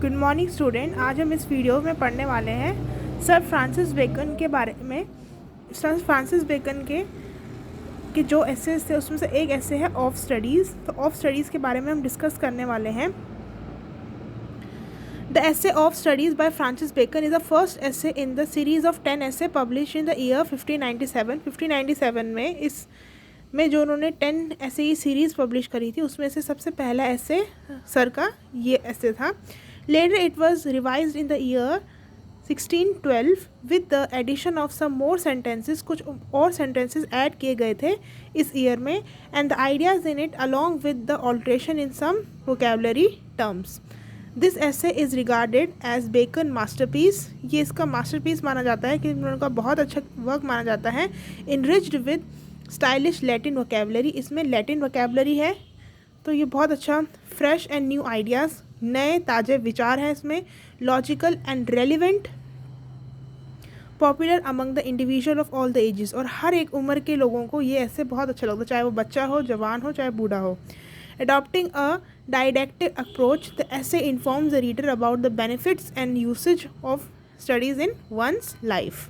Good morning student. आज हम इस वीडियो में पढ़ने वाले हैं सर फ्रांसिस बेकन के बारे में। सर फ्रांसिस बेकन के जो एसेस थे उसमें से एक ऐसे है ऑफ स्टडीज़। तो ऑफ स्टडीज़ के बारे में हम डिस्कस करने वाले हैं। The essay of studies by Francis Bacon is the first essay in the series of 10 essay publish in the year 1597। 1597 में इसमें जो उन्होंने 10 ऐसे ही सीरीज़ पब्लिश करी थी उसमें से सबसे पहला ऐसे सर का ये ऐसे था। Later it was revised in the year 1612 with the addition of some more sentences। कुछ और sentences add किए गए थे इस year में, and the ideas in it along with the alteration in some vocabulary terms। This essay is regarded as Bacon masterpiece। ये इसका masterpiece माना जाता है कि उनका बहुत अच्छा वर्क माना जाता है। Enriched with stylish Latin vocabulary। इसमें Latin vocabulary है तो ये बहुत अच्छा फ्रेश एंड न्यू आइडियाज़, नए ताज़े विचार हैं इसमें। Logical and relevant, popular among the individual of all the ages. और हर एक उम्र के लोगों को ये ऐसे बहुत अच्छा लगता है, चाहे वो बच्चा हो, जवान हो, चाहे बूढ़ा हो। अडॉप्टिंग अ डायडेक्टिक अप्रोच, द ऐसे informs the reader about the benefits and usage of studies in one's life.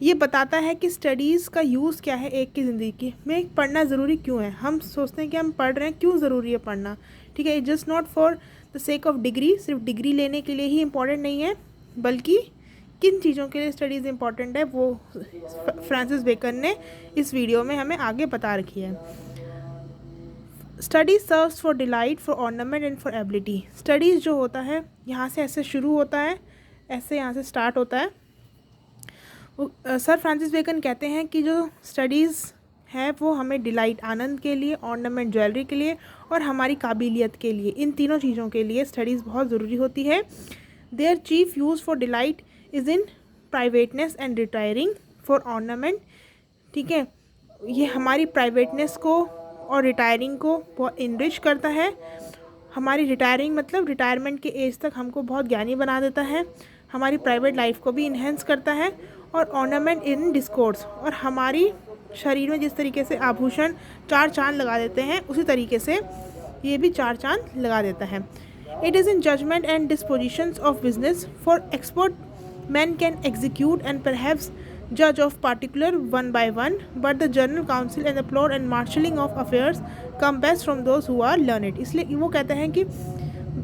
ये बताता है कि स्टडीज़ का यूज़ क्या है एक की ज़िंदगी में, पढ़ना ज़रूरी क्यों है। हम सोचते हैं कि हम पढ़ रहे हैं, क्यों ज़रूरी है पढ़ना, ठीक है। Just not for the sake of degree, सिर्फ डिग्री लेने के लिए ही इम्पॉर्टेंट नहीं है, बल्कि किन चीज़ों के लिए स्टडीज़ इम्पॉर्टेंट है वो फ्रांसिस बेकन ने इस वीडियो में हमें आगे बता रखी है। Study serves for delight, for ornament and for ability. Studies जो होता है यहाँ से ऐसे शुरू होता है, ऐसे यहाँ से स्टार्ट होता है। सर फ्रांसिस बेकन कहते हैं कि जो स्टडीज़ है वो हमें डिलाइट, आनंद के लिए, ऑर्नामेंट, ज्वेलरी के लिए और हमारी काबिलियत के लिए, इन तीनों चीज़ों के लिए स्टडीज़ बहुत ज़रूरी होती है। Their chief use for delight is in privateness and retiring for ornament, ठीक है। ये हमारी प्राइवेटनेस को और रिटायरिंग को बहुत इनरिच करता है। हमारी रिटायरिंग मतलब रिटायरमेंट के एज तक हमको बहुत ज्ञानी बना देता है, हमारी प्राइवेट लाइफ को भी इन्हेंस करता है। और ऑर्नामेंट इन डिस्कोर्स, और हमारी शरीर में जिस तरीके से आभूषण 4 चांद लगा देते हैं उसी तरीके से ये भी 4 चांद लगा देता है। It is in judgement and dispositions of business, for expert man can execute and perhaps जज of particular one by one, but the general council and the plot and marshalling of affairs come best from those who are learned. इसलिए वो कहते हैं कि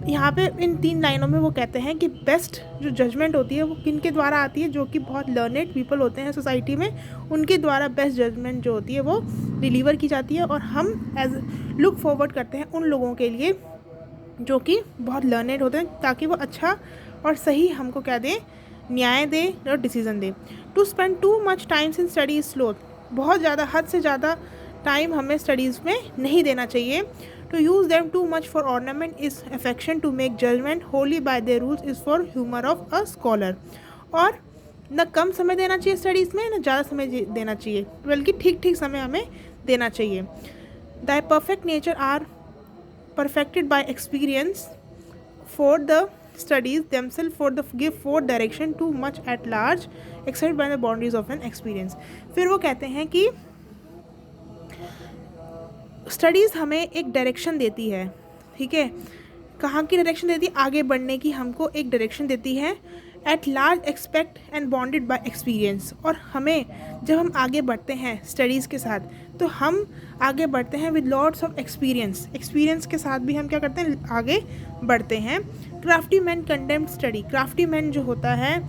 यहाँ पे इन 3 लाइनों में वो कहते हैं कि बेस्ट जो जजमेंट होती है वो किन के द्वारा आती है, जो कि बहुत लर्नेड पीपल होते हैं सोसाइटी में, उनके द्वारा बेस्ट जजमेंट जो होती है वो डिलीवर की जाती है। और हम एज लुक फॉरवर्ड करते हैं उन लोगों के लिए जो कि बहुत लर्नेड होते हैं, ताकि वो अच्छा और सही हमको क्या दें, न्याय दे और डिसीज़न दे। To spend too much times in study is slow. बहुत ज़्यादा, हद से ज़्यादा टाइम हमें स्टडीज़ में नहीं देना चाहिए। To use them too much for ornament is affection, to make judgment wholly by their rules is for humor of a scholar। और न कम समय देना चाहिए स्टडीज़ में, न ज़्यादा समय देना चाहिए, बल्कि ठीक ठीक समय हमें देना चाहिए। Thy perfect nature are perfected by experience, for the studies themselves for the give forth direction too much at large except by the boundaries of an experience। फिर वो कहते हैं कि स्टडीज़ हमें एक डायरेक्शन देती है, ठीक है। कहाँ की डायरेक्शन देती है? आगे बढ़ने की हमको एक डायरेक्शन देती है। At large expect and bonded bye experience. और हमें जब हम आगे बढ़ते हैं स्टडीज़ के साथ तो हम आगे बढ़ते हैं with lots of experience. Experience के साथ भी हम क्या करते हैं, आगे बढ़ते हैं। Crafty man condemned study. Crafty man जो होता है,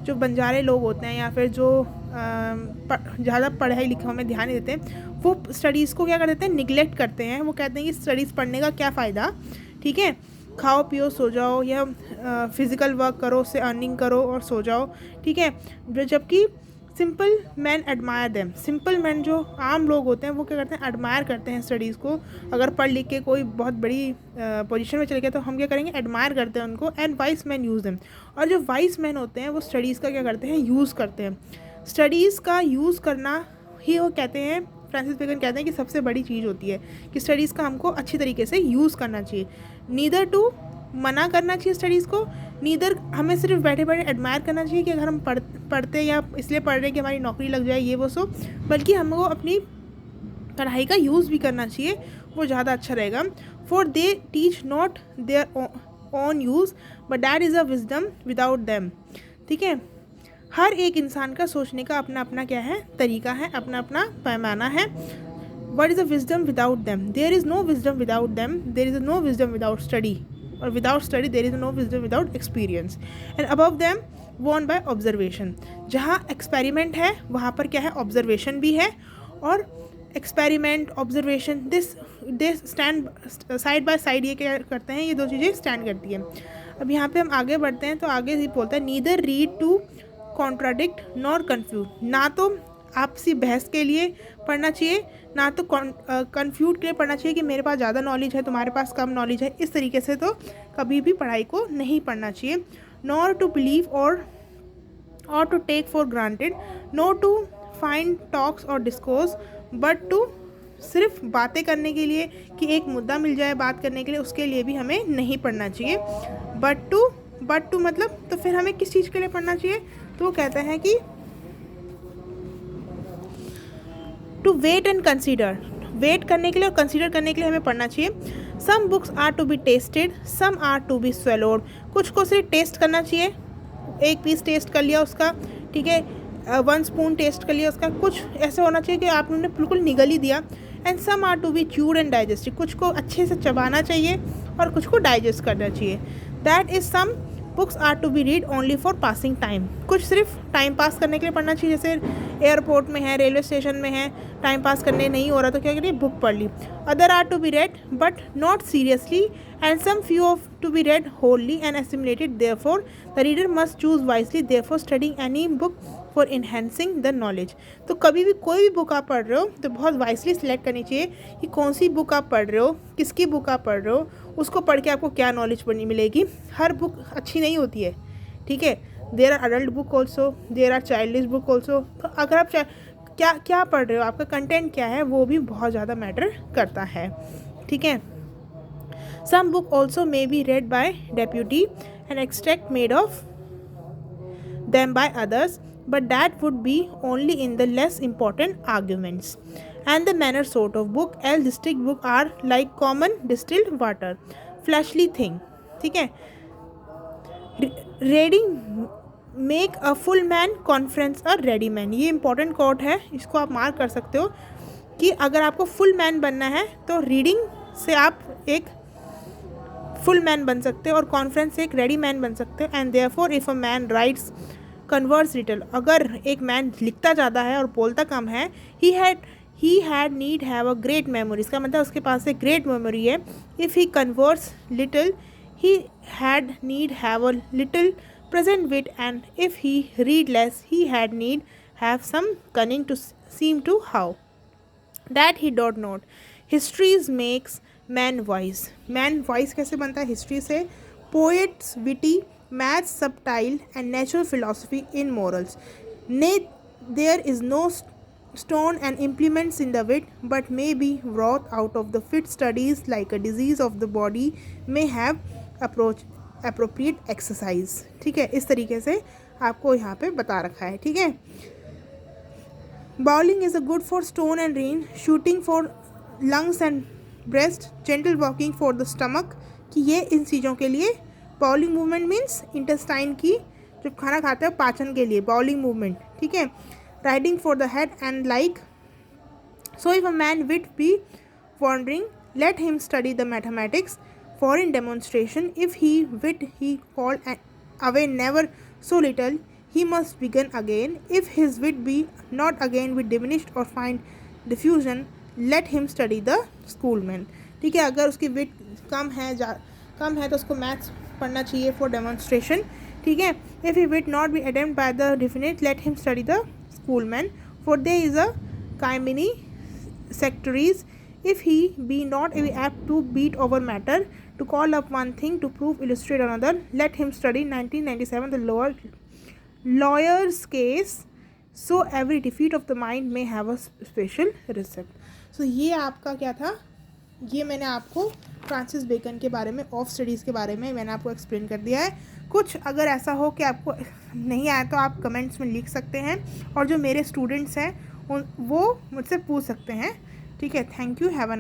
जो बंजारे लोग होते हैं या फिर जो ज़्यादा पढ़ाई लिखाई में ध्यान नहीं देते हैं, वो स्टडीज़ को क्या कर देते हैं, निगलेक्ट करते हैं। वो कहते हैं कि स्टडीज़ पढ़ने का क्या फ़ायदा, ठीक है, खाओ पियो सो जाओ, या फिज़िकल वर्क करो, उससे अर्निंग करो और सो जाओ, ठीक है। जबकि simple man admire them. Simple man जो आम लोग होते हैं वो क्या करते हैं, एडमायर करते हैं स्टडीज़ को। अगर पढ़ लिख के कोई बहुत बड़ी पोजीशन में चले गया तो हम क्या करेंगे, एडमायर करते हैं उनको। And vice man use them. और जो वाइस मैन होते हैं वो स्टडीज़ का क्या करते हैं, यूज़ करते हैं। स्टडीज़ का यूज़ करना ही वो कहते हैं, फ्रांसिस बेकन कहते हैं कि सबसे बड़ी चीज़ होती है कि स्टडीज़ का हमको अच्छी तरीके से यूज़ करना चाहिए। नीदर टू मना करना चाहिए स्टडीज़ को, नीदर हमें सिर्फ बैठे बैठे एडमायर करना चाहिए कि अगर हम पढ़ते या इसलिए पढ़ रहे हैं कि हमारी नौकरी लग जाए ये वो सो, बल्कि हमको अपनी पढ़ाई का यूज़ भी करना चाहिए, वो ज़्यादा अच्छा रहेगा। For they teach not their own use but that is a wisdom without them. ठीक है, हर एक इंसान का सोचने का अपना अपना क्या है, तरीका है, अपना अपना पैमाना है। What is a wisdom without them? There is no wisdom without them. There is no wisdom without study. Or without study, there is no wisdom without experience. And above them, won by observation. जहाँ experiment है वहाँ पर क्या है, observation भी है। और experiment, observation, this stand side by side, ये क्या करते हैं, ये दो चीज़ें stand करती हैं। अब यहाँ पे हम आगे बढ़ते हैं तो आगे ही बोलता है neither read to contradict nor confuse। ना तो आपसी बहस के लिए पढ़ना चाहिए, ना तो कन्फ्यूज के लिए पढ़ना चाहिए कि मेरे पास ज़्यादा नॉलेज है, तुम्हारे पास कम नॉलेज है। इस तरीके से तो कभी भी पढ़ाई को नहीं पढ़ना चाहिए। नॉर टू बिलीव और to take for granted, not to find talks और डिस्कोर्स, बट टू सिर्फ बातें करने के लिए कि एक मुद्दा मिल जाए बात करने के लिए, उसके लिए भी हमें नहीं पढ़ना चाहिए। बट टू मतलब तो फिर हमें किस चीज़ के लिए पढ़ना चाहिए, तो वो कहते हैं कि to weigh and consider, weigh करने के लिए और कंसीडर करने के लिए हमें पढ़ना चाहिए। Some books are to be tasted, some are to be swallowed. कुछ को सिर्फ टेस्ट करना चाहिए, एक पीस टेस्ट कर लिया उसका, ठीक है, 1 स्पून टेस्ट कर लिया उसका। कुछ ऐसा होना चाहिए कि आपने बिल्कुल निगल ही दिया। And some are to be chewed and digested, कुछ को अच्छे से चबाना चाहिए और कुछ को डाइजेस्ट करना चाहिए। That is some books are to be read only for passing time, कुछ सिर्फ टाइम पास करने के लिए पढ़ना चाहिए, जैसे एयरपोर्ट में है, रेलवे स्टेशन में है, टाइम पास करने नहीं हो रहा तो क्या करिए, बुक पढ़ ली। Other are to be read but not seriously and some few of to be read wholly and assimilated, therefore the reader must choose wisely, therefore studying any book for enhancing the knowledge. तो कभी भी कोई भी book आप पढ़ रहे हो तो बहुत वाइसली सिलेक्ट करनी चाहिए कि कौन सी बुक आप पढ़ रहे हो, किसकी बुक आप पढ़ रहे हो, उसको पढ़ के आपको क्या नॉलेज मिलेगी। हर बुक अच्छी नहीं होती है, ठीक है। There are adult book also, there are childish book also. तो अगर आप क्या पढ़ रहे हो, आपका कंटेंट क्या है, वो भी बहुत ज़्यादा मैटर करता है, ठीक है। Some book also may be read by deputy and extract made of them by others, but that would be only in the less important arguments and the manner sort of book, as district book are like common distilled water, fleshly thing, ठीक है। reading make a full man, conference a ready man, ये important quote है, इसको आप mark कर सकते हो कि अगर आपको फुल मैन बनना है तो रीडिंग से आप एक फुल मैन बन सकते हो और कॉन्फ्रेंस से एक रेडी मैन बन सकते हो। And therefore if a man rights converse little, अगर एक मैन लिखता ज़्यादा है और बोलता कम है, he had need have a great memory, इसका मतलब उसके पास एक ग्रेट मेमोरी है। If he converse little, he had need have a little present wit, and if he read less, he had need have some cunning to seem to how that he don't not. Histories makes man wise, man wise कैसे बनता है, history से। Poets witty, maths subtile, and natural philosophy in morals. Nay, there is no stone and implements in the wit, but may be wrought out of the fit. Studies like a disease of the body may have appropriate exercise, ठीक है। इस तरीके से आपको यहाँ पे बता रखा है, ठीक है। Bowling is a good for stone and rain, shooting for lungs and breast, gentle walking for the stomach, कि ये इन चीज़ों के लिए बाउलिंग मूवमेंट मीन्स इंटेस्टाइन की, जो खाना खाते हैं पाचन के लिए बाउलिंग मूवमेंट, ठीक है। Riding for the head and like, so if a man wit be wandering, let him study the mathematics for in demonstration. If he wit he called away never so little, he must begin again. If his wit be not again be diminished or find diffusion, let him study the schoolman, ठीक है। अगर उसकी विट कम है तो उसको maths पढ़ना चाहिए for demonstration, ठीक है। If he wit not be attempt by the definite, let him study the schoolmen, for they is a cymini sectaries. If he be not apt to beat over matter, to call up one thing, to prove illustrate another, let him study 1997 the lawyer's case, so every defeat of the mind may have a special recipe. So ये आपका क्या था, ये मैंने आपको Francis bacon के बारे में, ऑफ स्टडीज़ के बारे में मैंने आपको एक्सप्लेन कर दिया है। कुछ अगर ऐसा हो कि आपको नहीं आया तो आप कमेंट्स में लिख सकते हैं, और जो मेरे स्टूडेंट्स हैं वो मुझसे पूछ सकते हैं, ठीक है। Thank you, have a